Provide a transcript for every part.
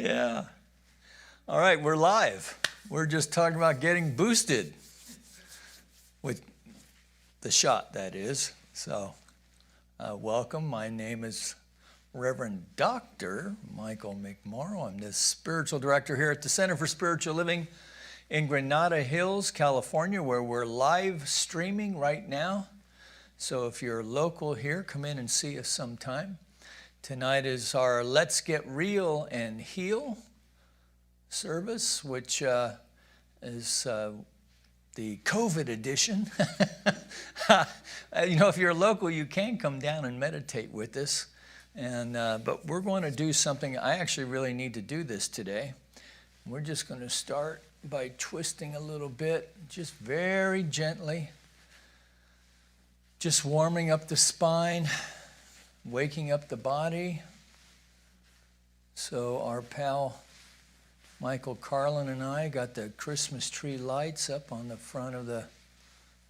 Yeah. All right, we're live. We're just talking about getting boosted with the shot, that is. So, welcome. My name is Reverend Dr. Michael McMorrow. I'm the spiritual director here at the Center for Spiritual Living in Granada Hills, California, where we're live streaming right now. So if you're local here, come in and see us sometime. Tonight is our Let's Get Real and Heal service, which is the COVID edition. If you're local, you can come down and meditate with us. But we're going to do something. I actually really need to do this today. We're just going to start by twisting a little bit, just very gently, just warming up the spine, waking up the body. So our pal Michael Carlin and I got the Christmas tree lights up on the front of the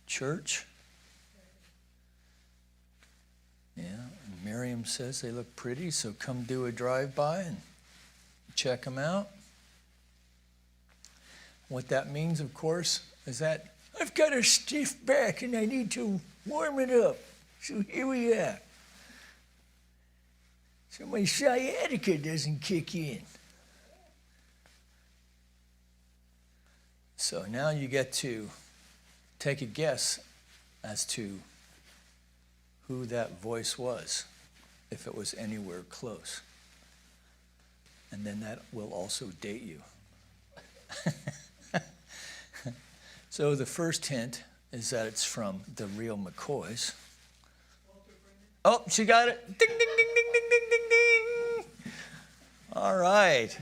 church. Yeah, and Miriam says they look pretty, so come do a drive-by and check them out. What that means, of course, is that I've got a stiff back and I need to warm it up. So here we are. So my sciatica doesn't kick in. So now you get to take a guess as to who that voice was, if it was anywhere close. And then that will also date you. So the first hint is that it's from the real McCoys. Oh, she got it. Ding, ding, ding, ding, ding, ding, ding, ding. All right.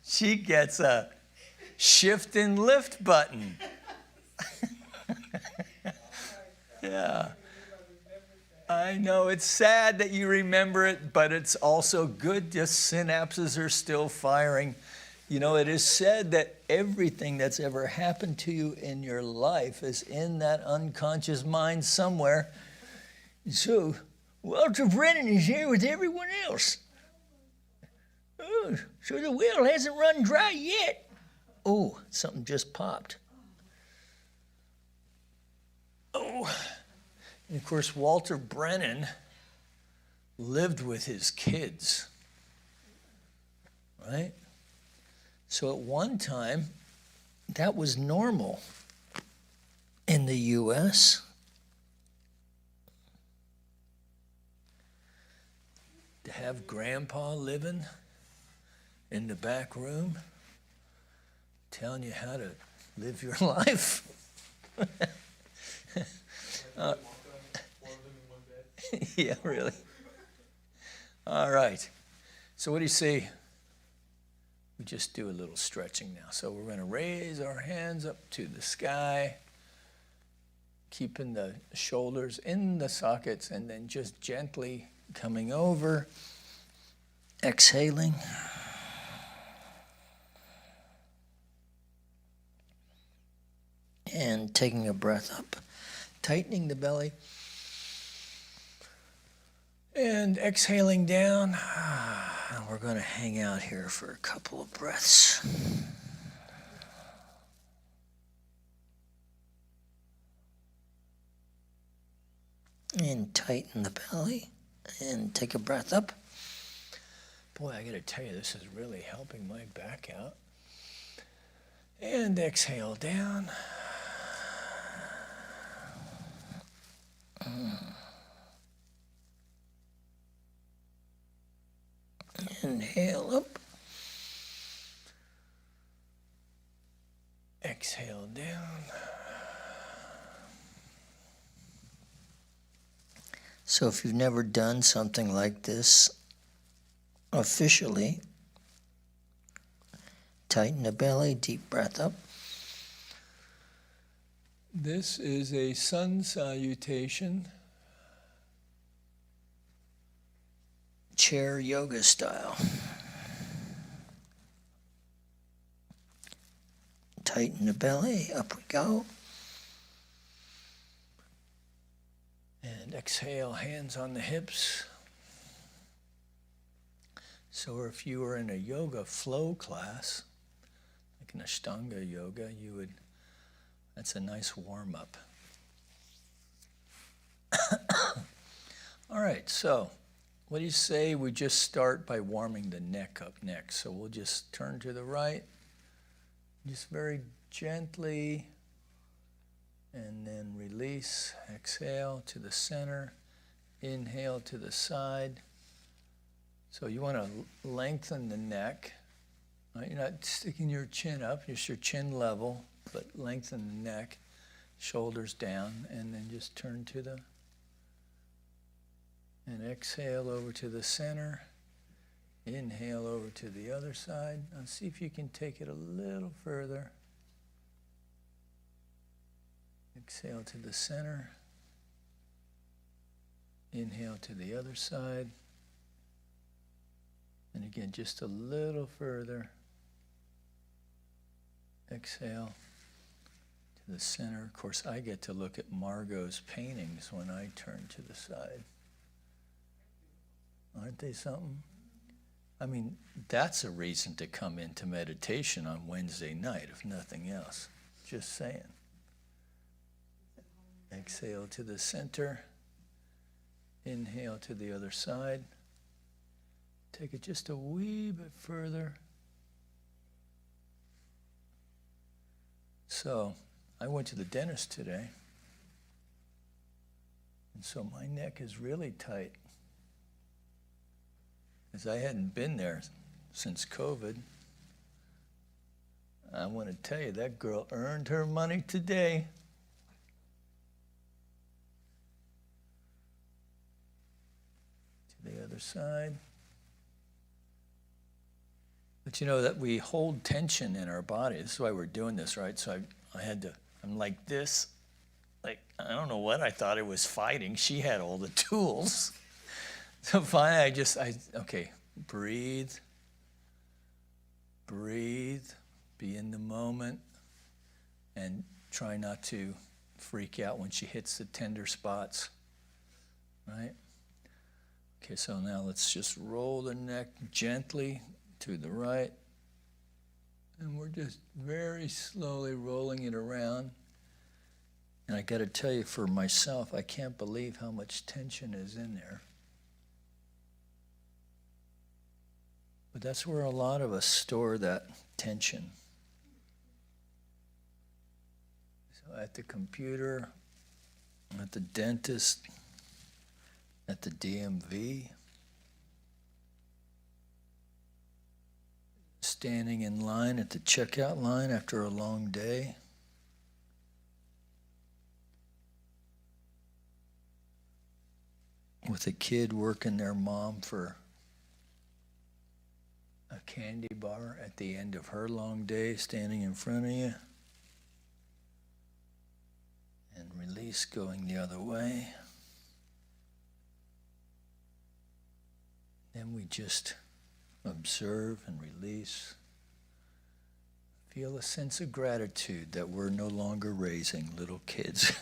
She gets a shift and lift button. Yeah. I know it's sad that you remember it, but it's also good. Just synapses are still firing. You know, it is said that everything that's ever happened to you in your life is in that unconscious mind somewhere. So, Walter Brennan is here with everyone else. Oh, so the well hasn't run dry yet. Oh, something just popped. Oh, and of course, Walter Brennan lived with his kids, right? So at one time, that was normal in the U.S. to have grandpa living in the back room, telling you how to live your life. Yeah, really. All right. So what do you see? We just do a little stretching now. So we're going to raise our hands up to the sky, keeping the shoulders in the sockets, and then just gently coming over, exhaling. And taking a breath up, tightening the belly, and exhaling down. We're going to hang out here for a couple of breaths. And tighten the belly, and take a breath up. Boy, I got to tell you, this is really helping my back out. And exhale down. Inhale up. Exhale down. So if you've never done something like this officially, tighten the belly, deep breath up. This is a sun salutation, chair yoga style. Tighten the belly, up we go. And exhale, hands on the hips. So if you were in a yoga flow class, like an Ashtanga yoga, that's a nice warm-up. All right, so what do you say we just start by warming the neck up next? So we'll just turn to the right, just very gently, and then release, exhale to the center, inhale to the side. So you want to lengthen the neck. Right? You're not sticking your chin up, just your chin level, but lengthen the neck, shoulders down, and then just turn to the, and exhale over to the center, inhale over to the other side. Now see if you can take it a little further. Exhale to the center, inhale to the other side. And again, just a little further. Exhale to the center. Of course, I get to look at Margot's paintings when I turn to the side. Aren't they something? I mean, that's a reason to come into meditation on Wednesday night, if nothing else. Just saying. Exhale to the center. Inhale to the other side. Take it just a wee bit further. So, I went to the dentist today. And so my neck is really tight. Because I hadn't been there since COVID. I want to tell you, that girl earned her money today. To the other side. But you know that we hold tension in our body. This is why we're doing this, right? So I'm like this. Like, I don't know what I thought I was fighting. She had all the tools. So finally okay, breathe. Breathe. Be in the moment. And try not to freak out when she hits the tender spots. Right? Okay, so now let's just roll the neck gently to the right, and we're just very slowly rolling it around. And I got to tell you, for myself, I can't believe how much tension is in there. But that's where a lot of us store that tension. So at the computer, at the dentist, at the DMV, standing in line at the checkout line after a long day. With a kid working their mom for a candy bar at the end of her long day, standing in front of you. And release going the other way. Then we just observe and release. Feel a sense of gratitude that we're no longer raising little kids.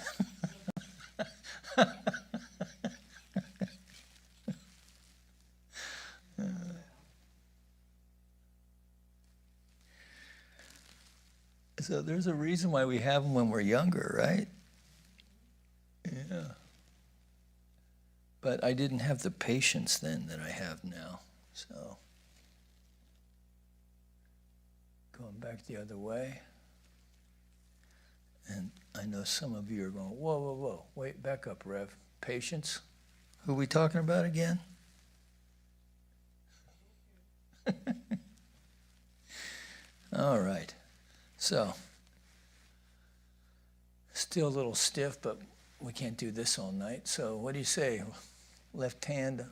So there's a reason why we have them when we're younger, right? Yeah. But I didn't have the patience then that I have now. So, going back the other way. And I know some of you are going, whoa, whoa, whoa. Wait, back up, Rev. Patience? Who are we talking about again? All right. So, still a little stiff, but we can't do this all night. So what do you say? Left hand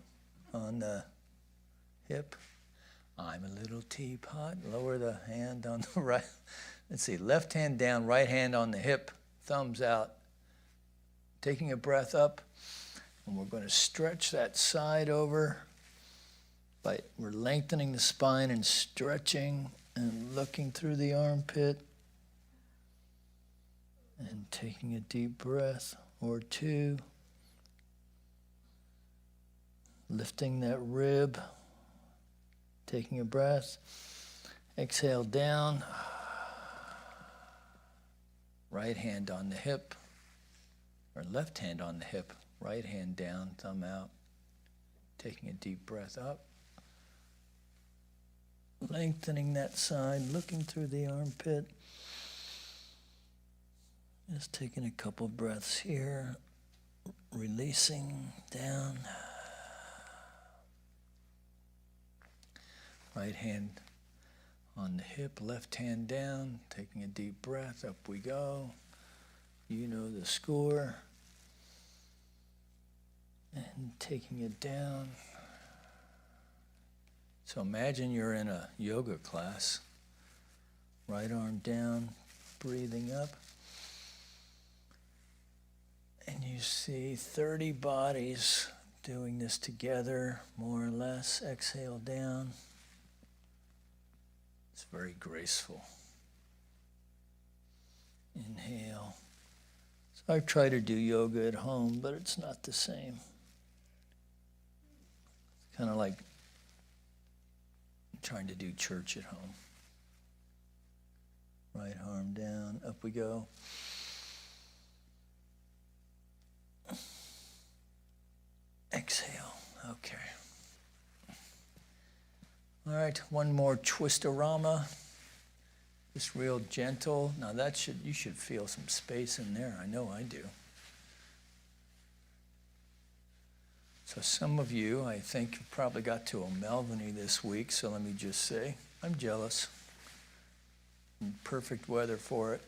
on the hip. I'm a little teapot. Lower the hand on the right. Let's see. Left hand down, right hand on the hip. Thumbs out. Taking a breath up. And we're going to stretch that side over. We're lengthening the spine and stretching and looking through the armpit. And taking a deep breath or two. Lifting that rib. taking a breath. Exhale down. Right hand on the hip, or left hand on the hip. Right hand down, thumb out. Taking a deep breath up. Lengthening that side, looking through the armpit. Just taking a couple breaths here. Releasing down. Right hand on the hip, left hand down, taking a deep breath, up we go. You know the score. And taking it down. So imagine you're in a yoga class. Right arm down, breathing up. And you see 30 bodies doing this together, more or less. Exhale down. It's very graceful. Inhale. So I try to do yoga at home, but it's not the same. It's kind of like trying to do church at home. Right arm down, up we go. Exhale. Okay. All right, one more twistorama. Just real gentle. Now you should feel some space in there. I know I do. So some of you, I think, you probably got to O'Melveny this week, so let me just say, I'm jealous. Perfect weather for it.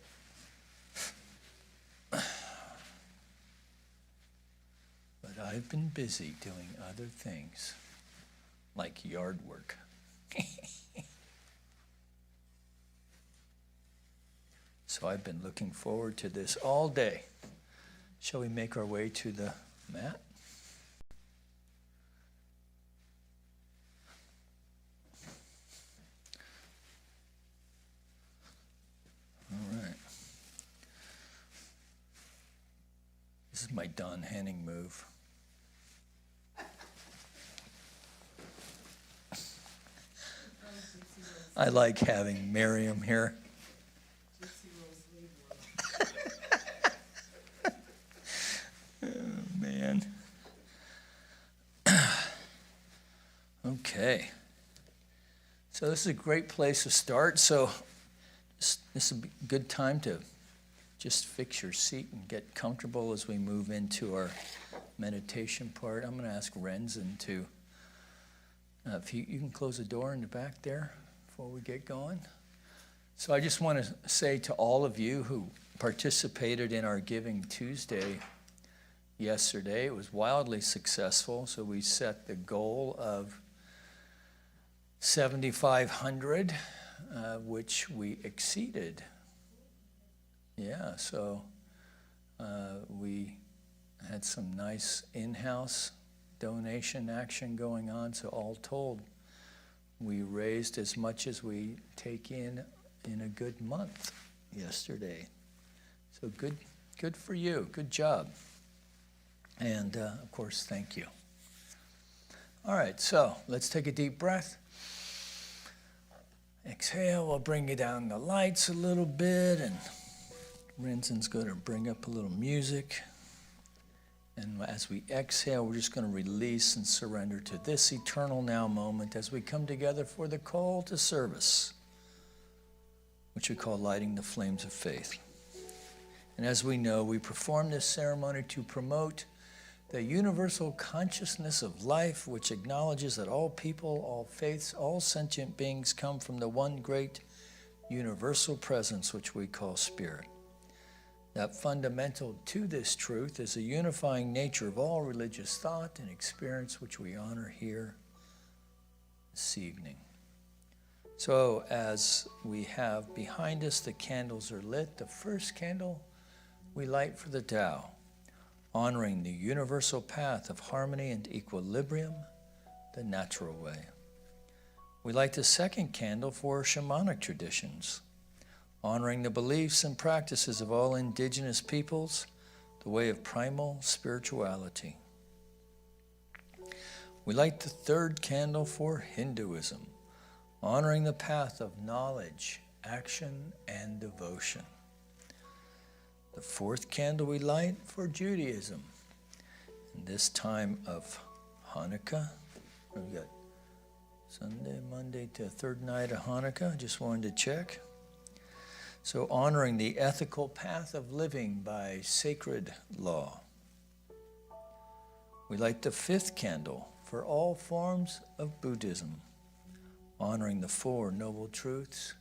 But I've been busy doing other things, like yard work. So I've been looking forward to this all day. Shall we make our way to the mat? All right. This is my Don Henning move. I like having Miriam here. Oh, man. Okay. So this is a great place to start. So this is a good time to just fix your seat and get comfortable as we move into our meditation part. I'm going to ask Renzen to, if you can close the door in the back there before we get going. So I just want to say to all of you who participated in our Giving Tuesday yesterday, it was wildly successful. So we set the goal of $7,500, which we exceeded. Yeah, so we had some nice in-house donation action going on. So all told, we raised as much as we take in a good month yesterday. So good for you. Good job. And of course, thank you. All right, so let's take a deep breath. Exhale, we'll bring you down the lights a little bit, and Renzen's going to bring up a little music. And as we exhale, we're just going to release and surrender to this eternal now moment as we come together for the call to service, which we call lighting the flames of faith. And as we know, we perform this ceremony to promote the universal consciousness of life, which acknowledges that all people, all faiths, all sentient beings come from the one great universal presence, which we call spirit. That fundamental to this truth is the unifying nature of all religious thought and experience, which we honor here this evening. So as we have behind us, the candles are lit. The first candle we light for the Tao, honoring the universal path of harmony and equilibrium, the natural way. We light the second candle for shamanic traditions, honoring the beliefs and practices of all indigenous peoples, the way of primal spirituality. We light the third candle for Hinduism, honoring the path of knowledge, action, and devotion. The fourth candle we light for Judaism. In this time of Hanukkah, we've got Sunday, Monday to third night of Hanukkah. Just wanted to check. So honoring the ethical path of living by sacred law. We light the fifth candle for all forms of Buddhism, honoring the Four Noble Truths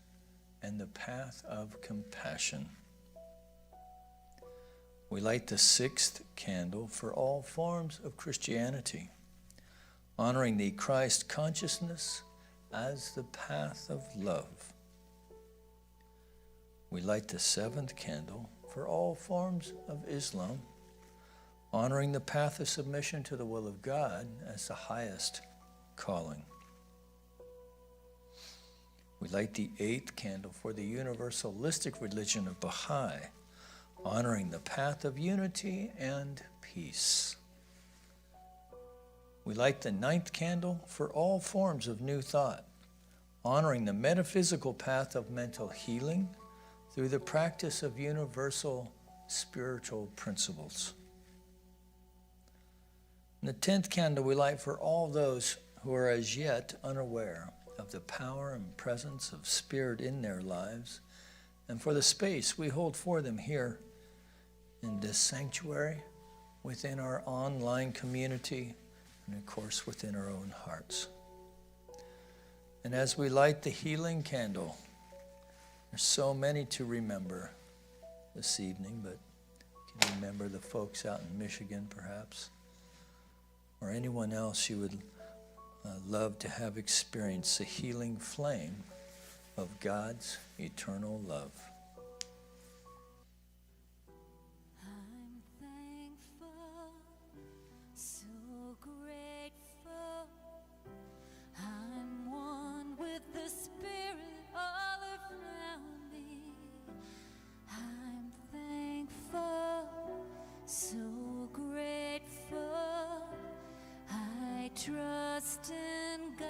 and the path of compassion. We light the sixth candle for all forms of Christianity, honoring the Christ consciousness as the path of love. We light the seventh candle for all forms of Islam, honoring the path of submission to the will of God as the highest calling. We light the eighth candle for the universalistic religion of Baha'i, honoring the path of unity and peace. We light the ninth candle for all forms of new thought, honoring the metaphysical path of mental healing through the practice of universal spiritual principles. And the 10th candle we light for all those who are as yet unaware of the power and presence of Spirit in their lives, and for the space we hold for them here in this sanctuary, within our online community, and of course within our own hearts. And as we light the healing candle, there's so many to remember this evening, but can you remember the folks out in Michigan perhaps? Or anyone else you would love to have experienced the healing flame of God's eternal love. I'm thankful, so grateful. I'm one with the Spirit all around me. I'm thankful, so grateful. I trust in God.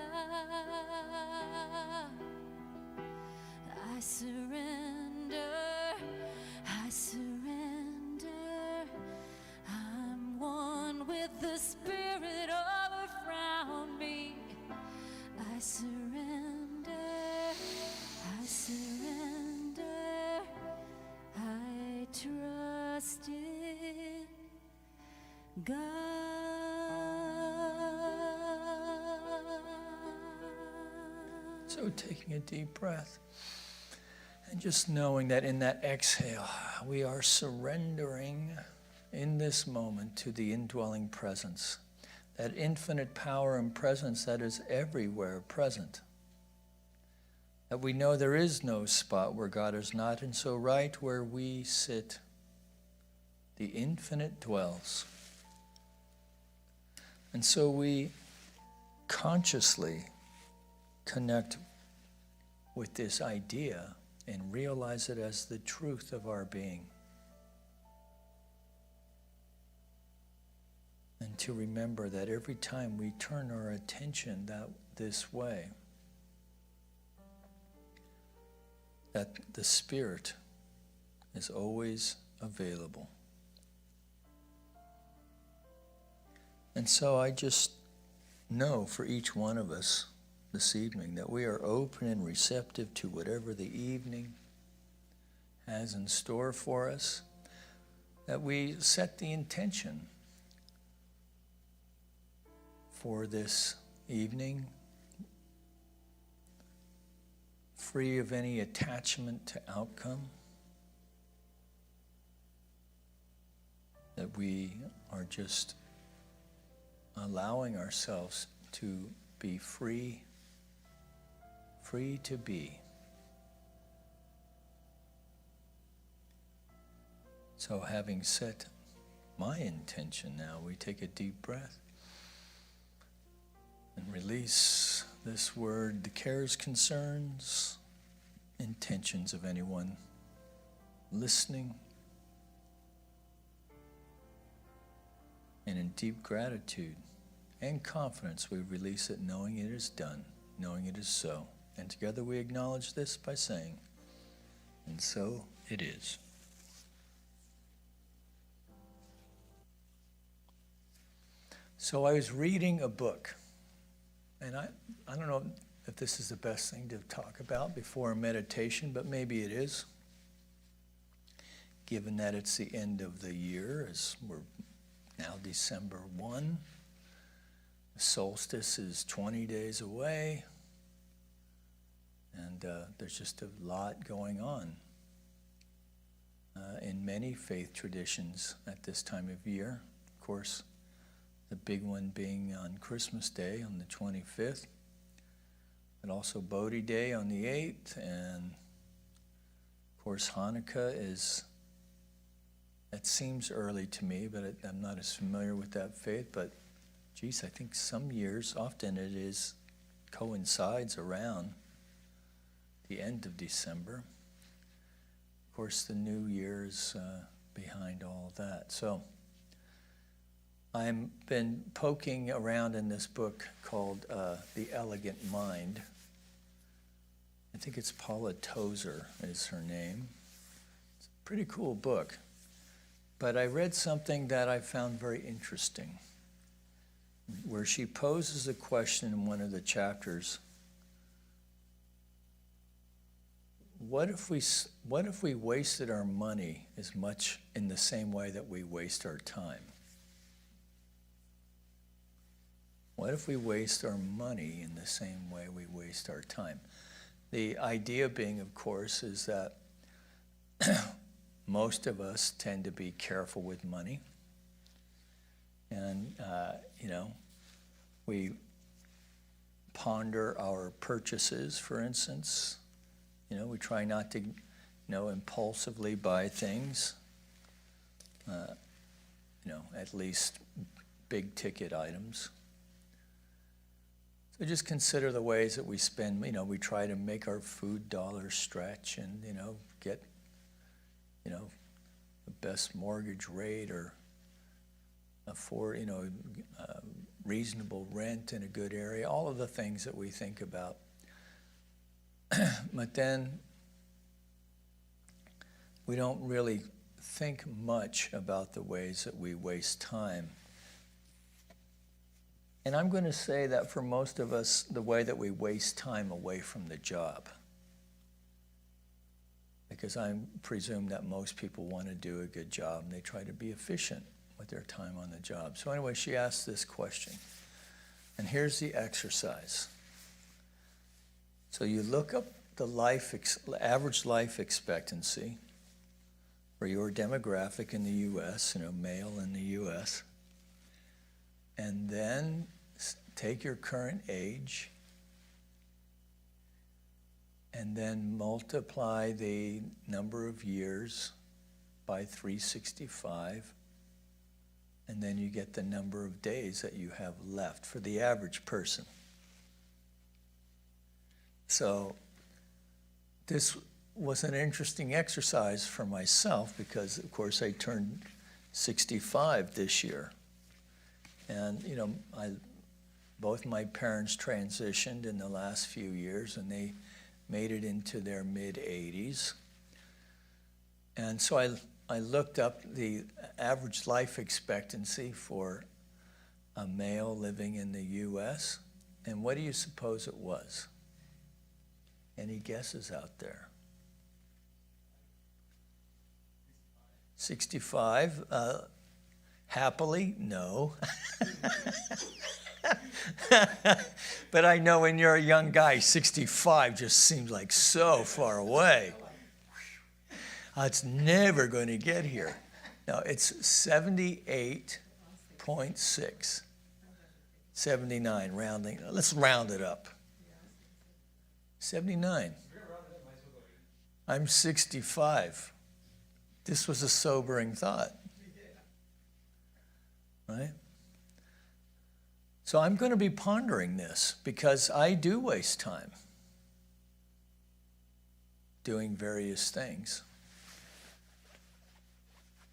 I surrender. I'm one with the Spirit all around me. I surrender. I trust in God. So taking a deep breath and just knowing that in that exhale, we are surrendering in this moment to the indwelling presence, that infinite power and presence that is everywhere present. That we know there is no spot where God is not, and so right where we sit, the infinite dwells. And so we consciously connect with this idea and realize it as the truth of our being. And to remember that every time we turn our attention this way, that the Spirit is always available. And so I just know for each one of us this evening that we are open and receptive to whatever the evening has in store for us, that we set the intention for this evening, free of any attachment to outcome, that we are just allowing ourselves to be free to be. So having set my intention now, we take a deep breath and release this word, the cares, concerns, intentions of anyone listening. And in deep gratitude and confidence, we release it, knowing it is done, knowing it is so. And together we acknowledge this by saying, and so it is. So I was reading a book, and I don't know if this is the best thing to talk about before a meditation, but maybe it is, given that it's the end of the year, as we're now December 1. The solstice is 20 days away, and there's just a lot going on in many faith traditions at this time of year. Of course, the big one being on Christmas Day on the 25th, but also Bodhi Day on the 8th, and of course Hanukkah is, that seems early to me, but I'm not as familiar with that faith, but geez, I think some years, often it is, coincides around the end of December. Of course, the New Year is behind all that. So I've been poking around in this book called The Elegant Mind. I think it's Paula Tozer is her name. It's a pretty cool book. But I read something that I found very interesting, where she poses a question in one of the chapters. What if we wasted our money as much in the same way that we waste our time? What if we waste our money in the same way we waste our time? The idea being, of course, is that most of us tend to be careful with money. And, we ponder our purchases, for instance. We try not to, impulsively buy things, at least big ticket items. So just consider the ways that we spend, we try to make our food dollars stretch and, get, the best mortgage rate or afford, reasonable rent in a good area, all of the things that we think about. But then we don't really think much about the ways that we waste time. And I'm going to say that for most of us, the way that we waste time away from the job. Because I presume that most people want to do a good job and they try to be efficient with their time on the job. So anyway, she asked this question. And here's the exercise. So you look up the average life expectancy for your demographic in the U.S., male in the U.S., and then take your current age and then multiply the number of years by 365, and then you get the number of days that you have left for the average person. So this was an interesting exercise for myself because, of course, I turned 65 this year. And, both my parents transitioned in the last few years, and they made it into their mid-80s. And so I looked up the average life expectancy for a male living in the U.S., and what do you suppose it was? Any guesses out there? 65. Happily, no. But I know when you're a young guy, 65 just seems like so far away. It's never going to get here. No, it's 78.6. 79, rounding. Let's round it up. 79. I'm 65. This was a sobering thought. Right? So I'm going to be pondering this because I do waste time doing various things.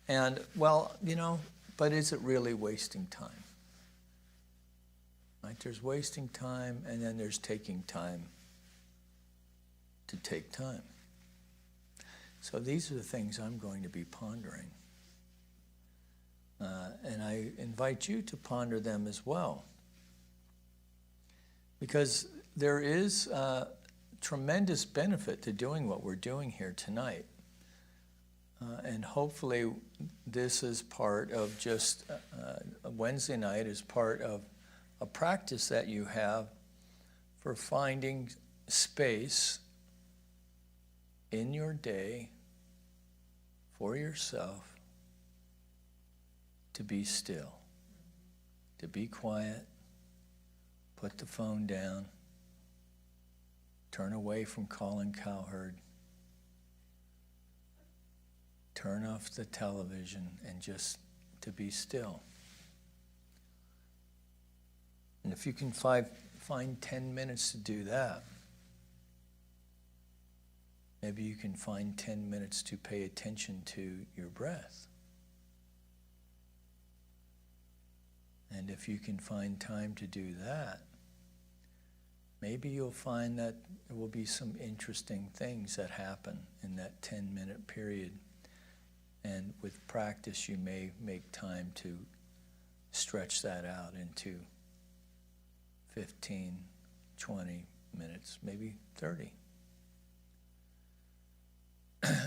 And, but is it really wasting time? Right? There's wasting time, and then there's taking time to take time. So these are the things I'm going to be pondering. And I invite you to ponder them as well. Because there is tremendous benefit to doing what we're doing here tonight. And hopefully this is part of just Wednesday night is part of a practice that you have for finding space in your day for yourself to be still, to be quiet, put the phone down, turn away from calling cowherd, turn off the television, and just to be still. And if you can find 10 minutes to do that, maybe you can find 10 minutes to pay attention to your breath. And if you can find time to do that, maybe you'll find that there will be some interesting things that happen in that 10-minute period. And with practice, you may make time to stretch that out into 15, 20 minutes, maybe 30.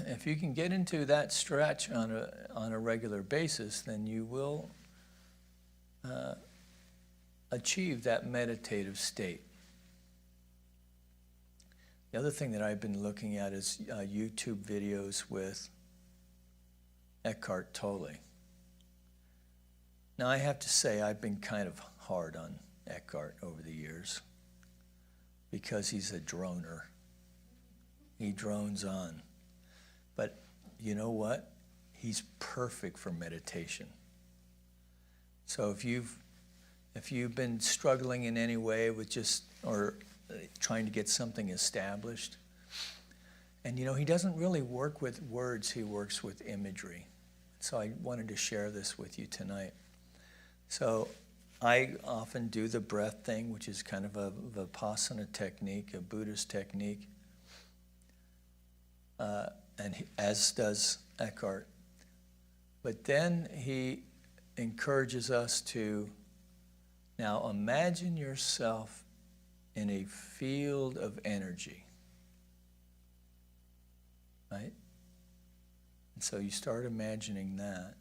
If you can get into that stretch on a regular basis, then you will achieve that meditative state. The other thing that I've been looking at is YouTube videos with Eckhart Tolle. Now I have to say I've been kind of hard on Eckhart over the years because he's a droner. He drones on. But you know what? He's perfect for meditation. So if you've been struggling in any way with or trying to get something established, and he doesn't really work with words, he works with imagery. So I wanted to share this with you tonight. So I often do the breath thing, which is kind of a Vipassana technique, a Buddhist technique, as does Eckhart. But then he encourages us to now imagine yourself in a field of energy, right? And so you start imagining that.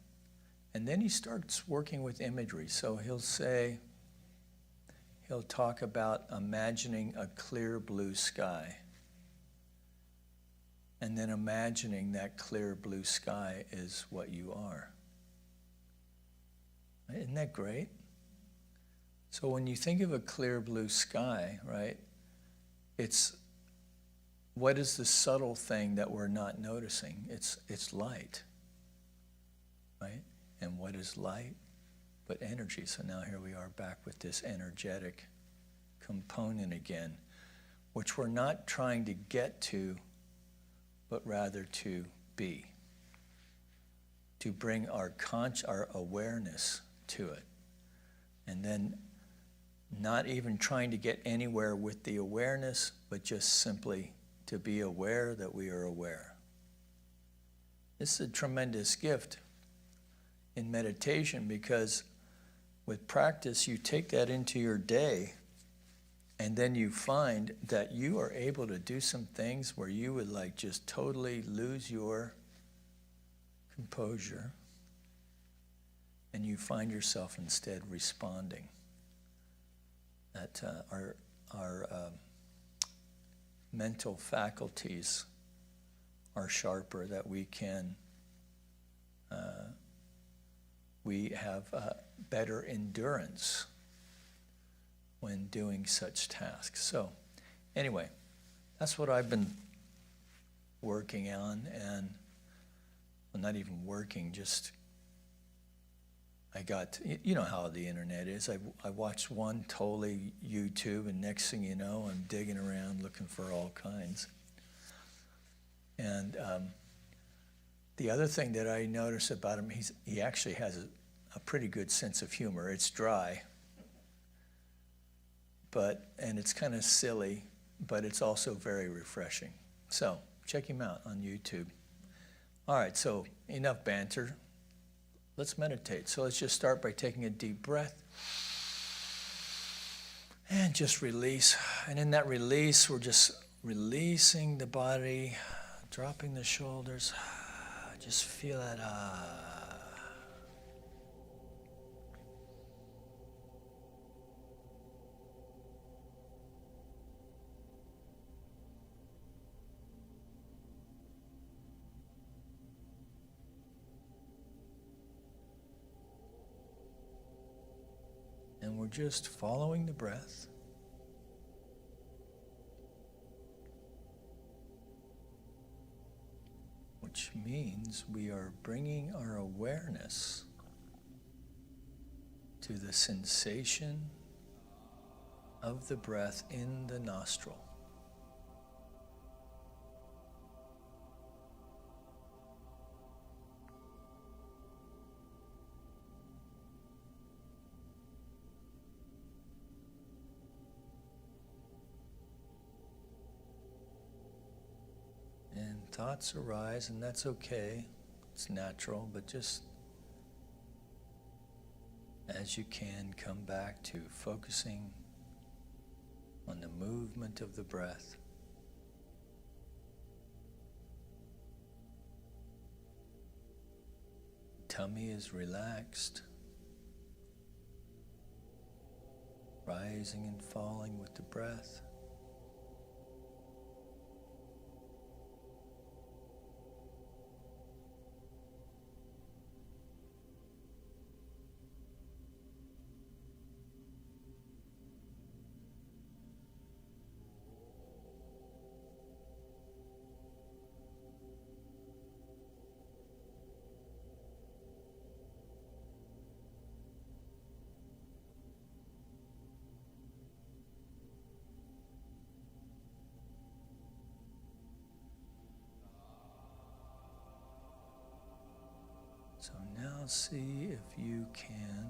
And then he starts working with imagery. So he'll talk about imagining a clear blue sky. And then imagining that clear blue sky is what you are. Isn't that great? So when you think of a clear blue sky, right, what is the subtle thing that we're not noticing? It's light, right? And what is light but energy? So now here we are back with this energetic component again, which we're not trying to get to, but rather to be, to bring our awareness to it. And then not even trying to get anywhere with the awareness, but just simply to be aware that we are aware. This is a tremendous gift in meditation, because with practice you take that into your day, and then you find that you are able to do some things where you would just totally lose your composure, and you find yourself instead responding. That our mental faculties are sharper, that we have better endurance when doing such tasks. So anyway, that's what I've been working on, and well, not even working, just I got, you know how the internet is. I watched one Tolle YouTube, and next thing you know, I'm digging around looking for all kinds. And the other thing that I notice about him, he actually has a pretty good sense of humor. It's dry, and it's kind of silly, but it's also very refreshing. So check him out on YouTube. All right, so enough banter. Let's meditate. So let's just start by taking a deep breath. And just release. And in that release, we're just releasing the body, dropping the shoulders. Just feel that. And we're just following the breath. Which means we are bringing our awareness to the sensation of the breath in the nostril. Thoughts arise, and that's okay. It's natural, but just as you can, come back to focusing on the movement of the breath. Tummy is relaxed, rising and falling with the breath. So now see if you can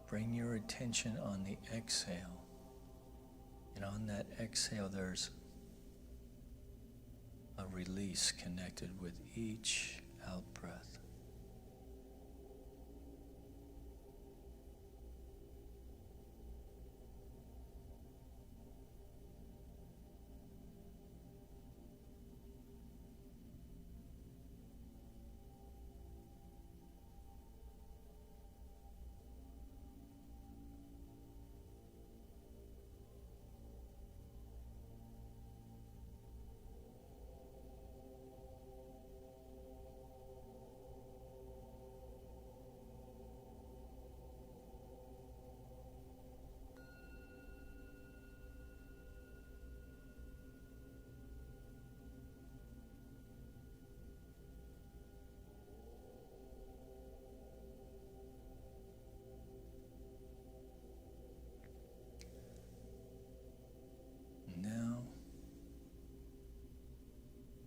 bring your attention on the exhale. And on that exhale, there's a release connected with each out breath.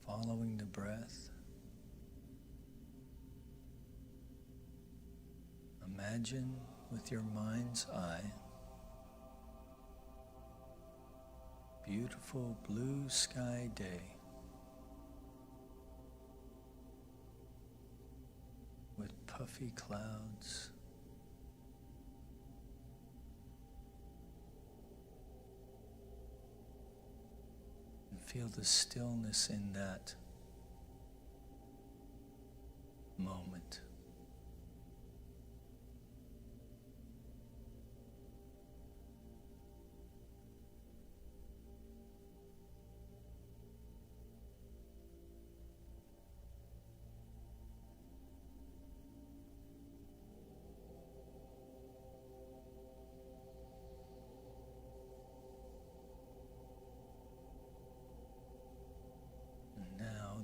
Following the breath, imagine with your mind's eye beautiful blue sky day with puffy clouds. Feel the stillness in that moment.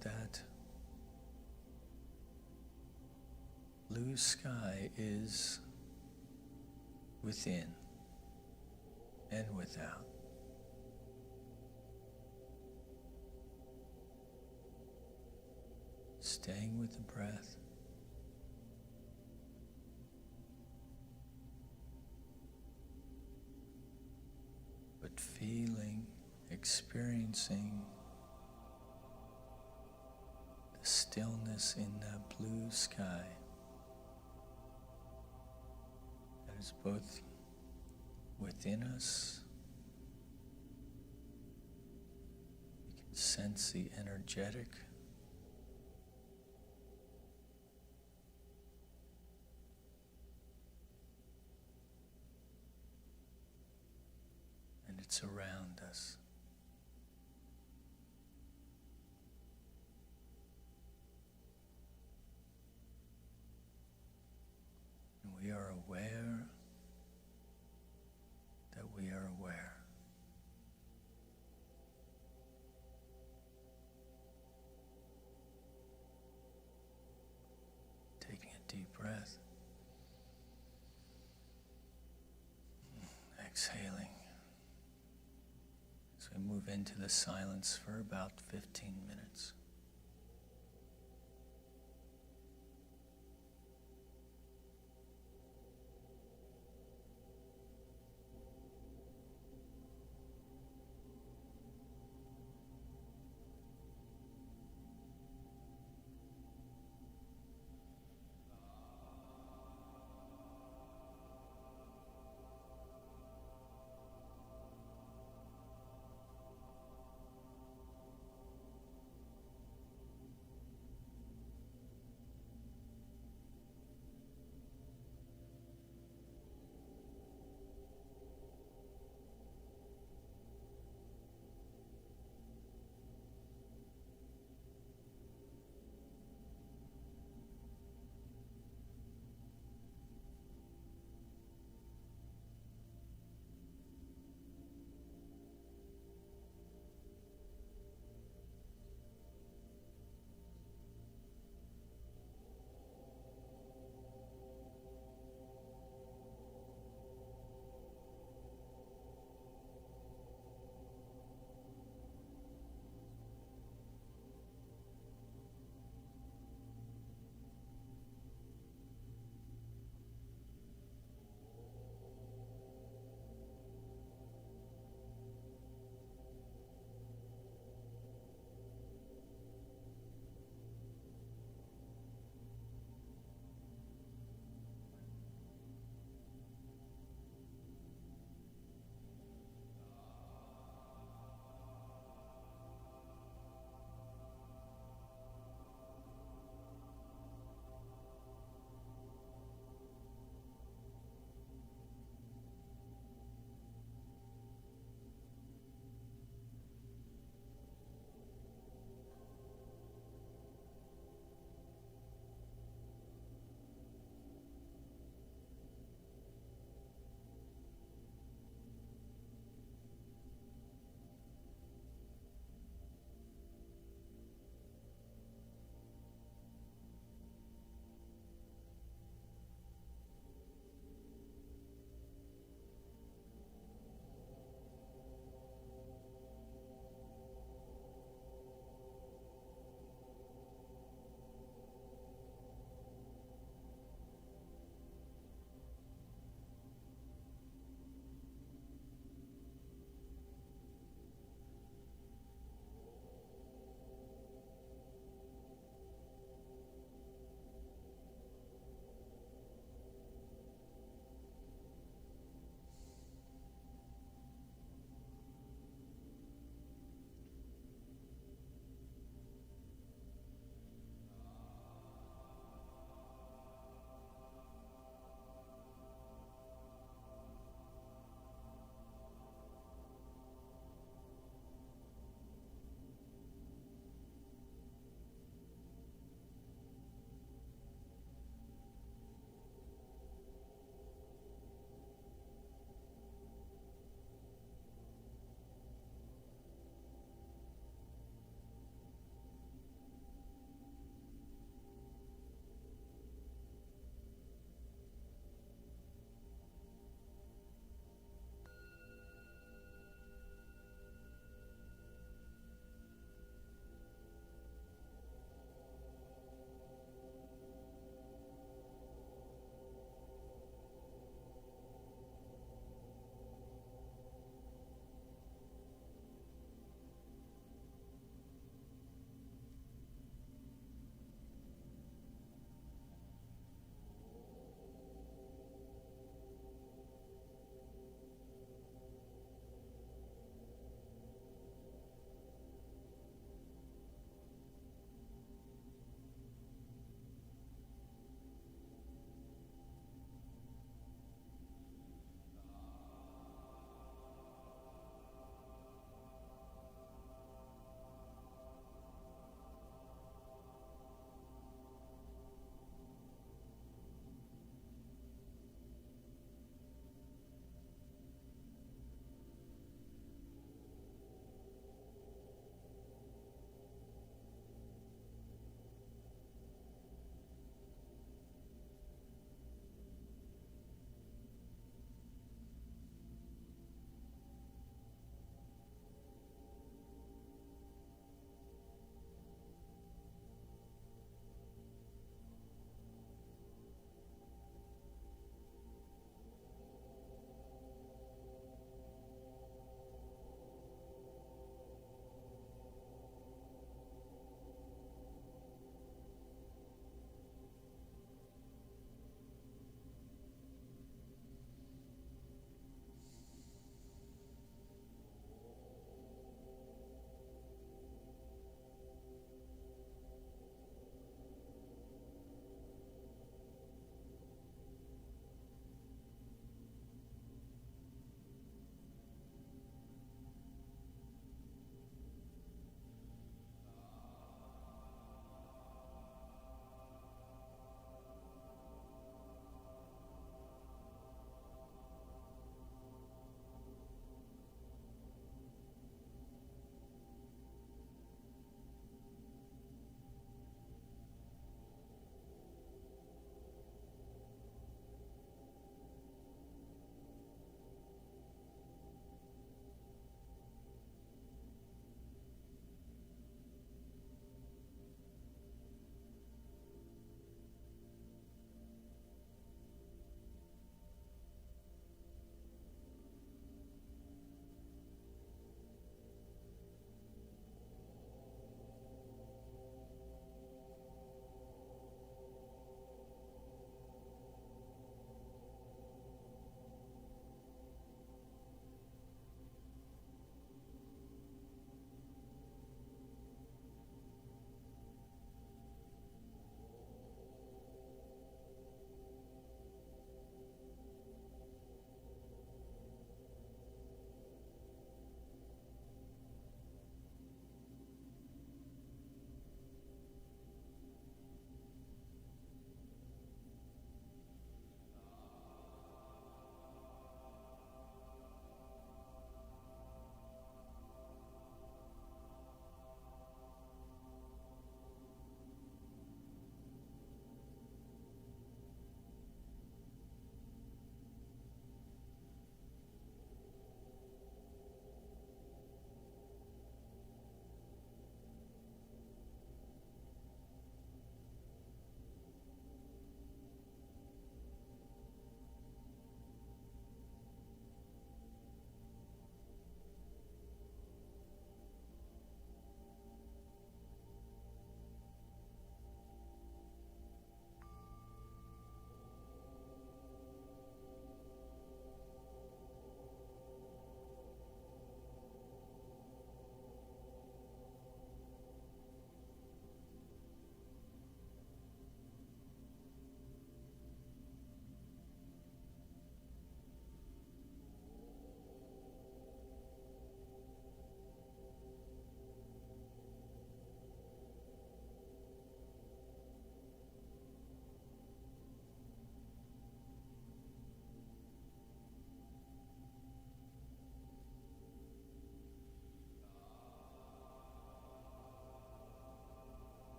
That blue sky is within and without. Staying with the breath. But feeling, experiencing stillness in the blue sky that is both within us. You can sense the energetic and it's around us. And we are aware that we are aware. Taking a deep breath. Exhaling. As we move into the silence for about 15 minutes.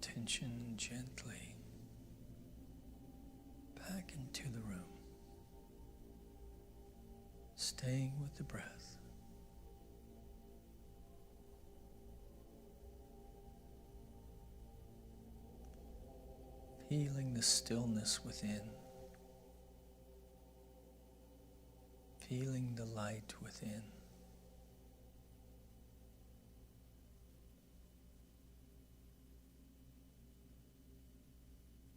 attention gently back into the room, staying with the breath. Feeling the stillness within, feeling the light within.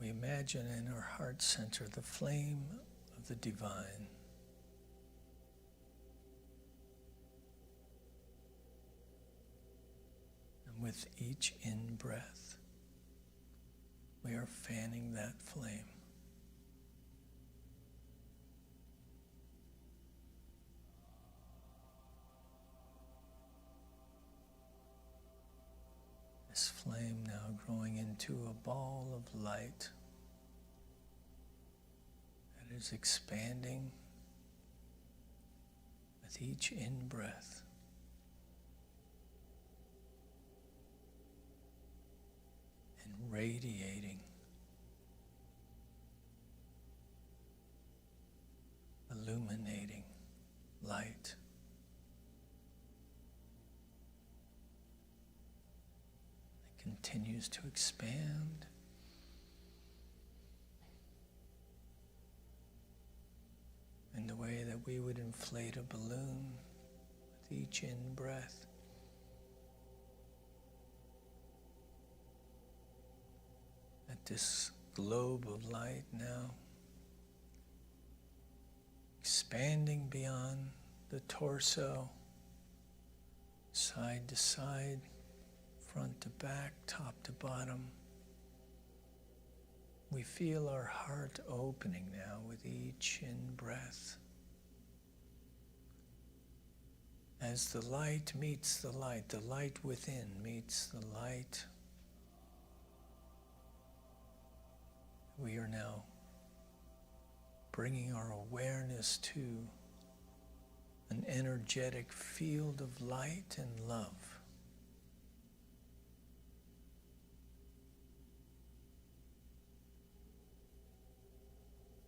We imagine in our heart center the flame of the divine. And with each in-breath, we are fanning that flame. This flame now growing into a ball of light that is expanding with each in-breath. And radiating, illuminating light. It continues to expand. In the way that we would inflate a balloon with each in-breath. At this globe of light now, expanding beyond the torso, side to side, front to back, top to bottom. We feel our heart opening now with each in-breath. As the light meets the light within meets the light, we are now bringing our awareness to an energetic field of light and love.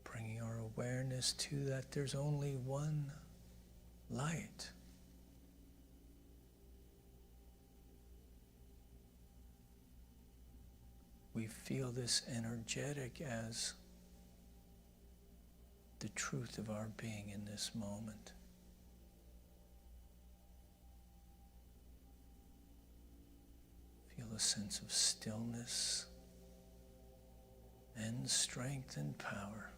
Bringing our awareness to that there's only one light. We feel this energetic as the truth of our being in this moment. Feel a sense of stillness and strength and power.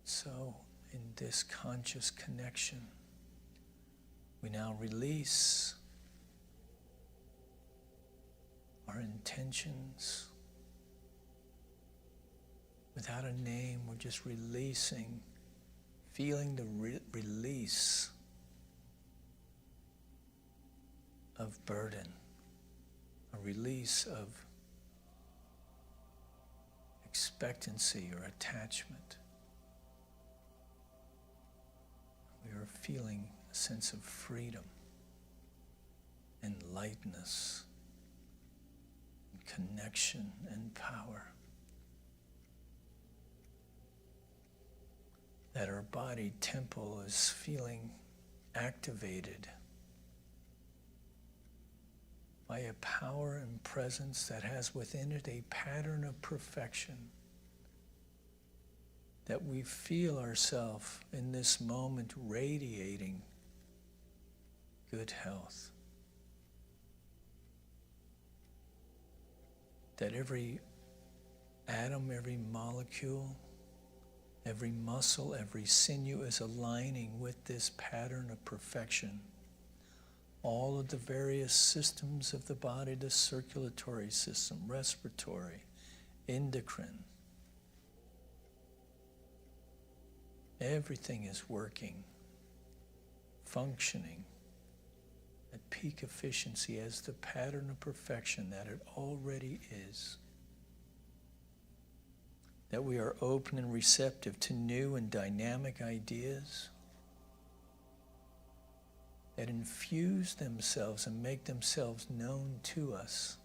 So, in this conscious connection, we now release our intentions. Without a name, we're just releasing, feeling the release of burden, a release of expectancy or attachment. We are feeling a sense of freedom and lightness, and connection and power. That our body temple is feeling activated by a power and presence that has within it a pattern of perfection. That we feel ourselves in this moment radiating good health. That every atom, every molecule, every muscle, every sinew is aligning with this pattern of perfection. All of the various systems of the body, the circulatory system, respiratory, endocrine, everything is working, functioning at peak efficiency as the pattern of perfection that it already is. That we are open and receptive to new and dynamic ideas. that infuse themselves and make themselves known to us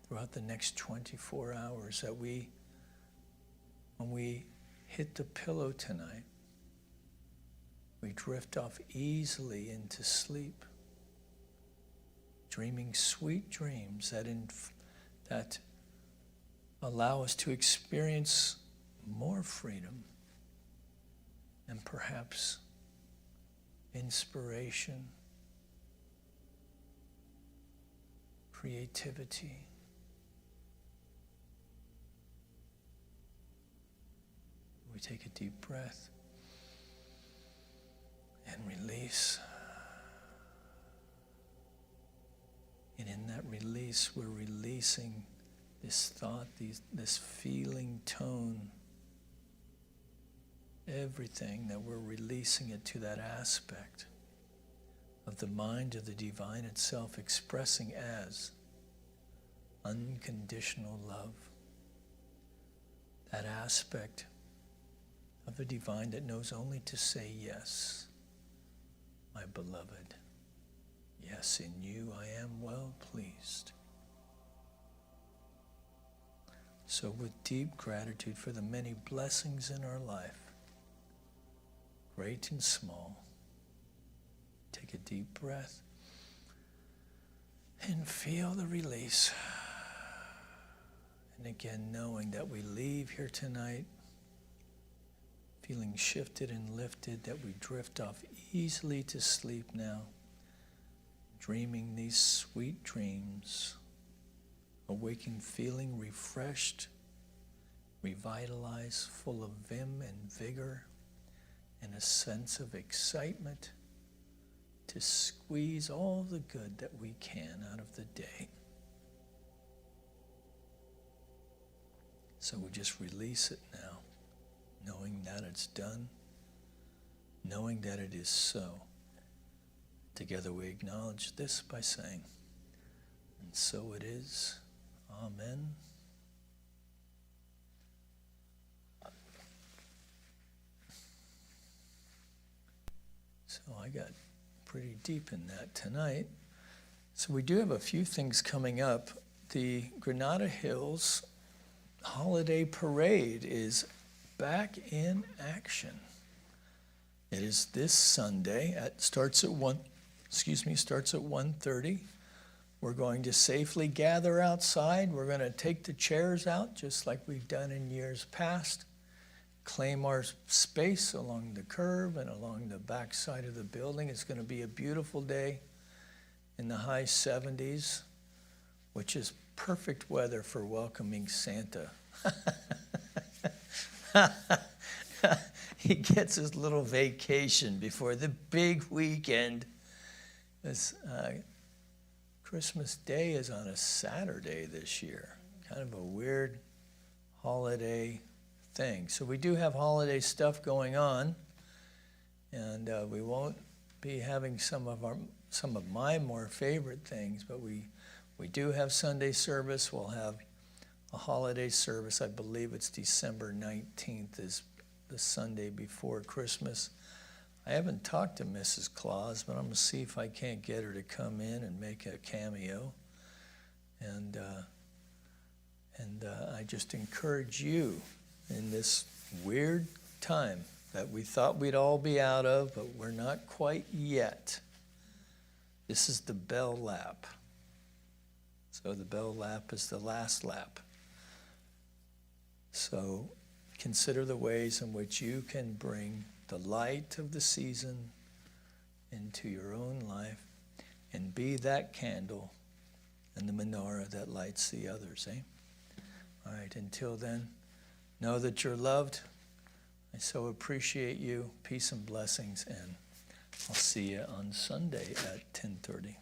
throughout the next 24 hours, that when we hit the pillow tonight, we drift off easily into sleep, dreaming sweet dreams that allow us to experience more freedom and perhaps inspiration, creativity. We take a deep breath and release. And in that release, we're releasing this thought, this feeling tone, everything, that we're releasing it to that aspect of the mind of the divine itself, expressing as unconditional love. That aspect of the divine that knows only to say yes, my beloved. Yes, in you I am well pleased. So with deep gratitude for the many blessings in our life, great and small, take a deep breath and feel the release. And again, knowing that we leave here tonight feeling shifted and lifted, that we drift off easily to sleep now, dreaming these sweet dreams, awaking feeling refreshed, revitalized, full of vim and vigor, and a sense of excitement to squeeze all the good that we can out of the day. So we just release it now, knowing that it's done, knowing that it is so. Together we acknowledge this by saying, and so it is. Amen. So I got pretty deep in that tonight. So we do have a few things coming up. The Granada Hills Holiday Parade is back in action. It is this Sunday. Starts at 1:30. We're going to safely gather outside. We're going to take the chairs out just like we've done in years past. Claim our space along the curb and along the back side of the building. It's going to be a beautiful day in the high 70s, which is perfect weather for welcoming Santa. He gets his little vacation before the big weekend. Christmas Day is on a Saturday this year. Kind of a weird holiday thing. So we do have holiday stuff going on, and we won't be having some of my more favorite things, but we do have Sunday service. We'll have a holiday service. I believe it's December 19th is the Sunday before Christmas. I haven't talked to Mrs. Claus, but I'm going to see if I can't get her to come in and make a cameo. And I just encourage you in this weird time that we thought we'd all be out of, but we're not quite yet. This is the bell lap. So the bell lap is the last lap. So consider the ways in which you can bring the light of the season into your own life and be that candle and the menorah that lights the others, eh? All right, until then, know that you're loved. I so appreciate you. Peace and blessings, and I'll see you on Sunday at 10:30.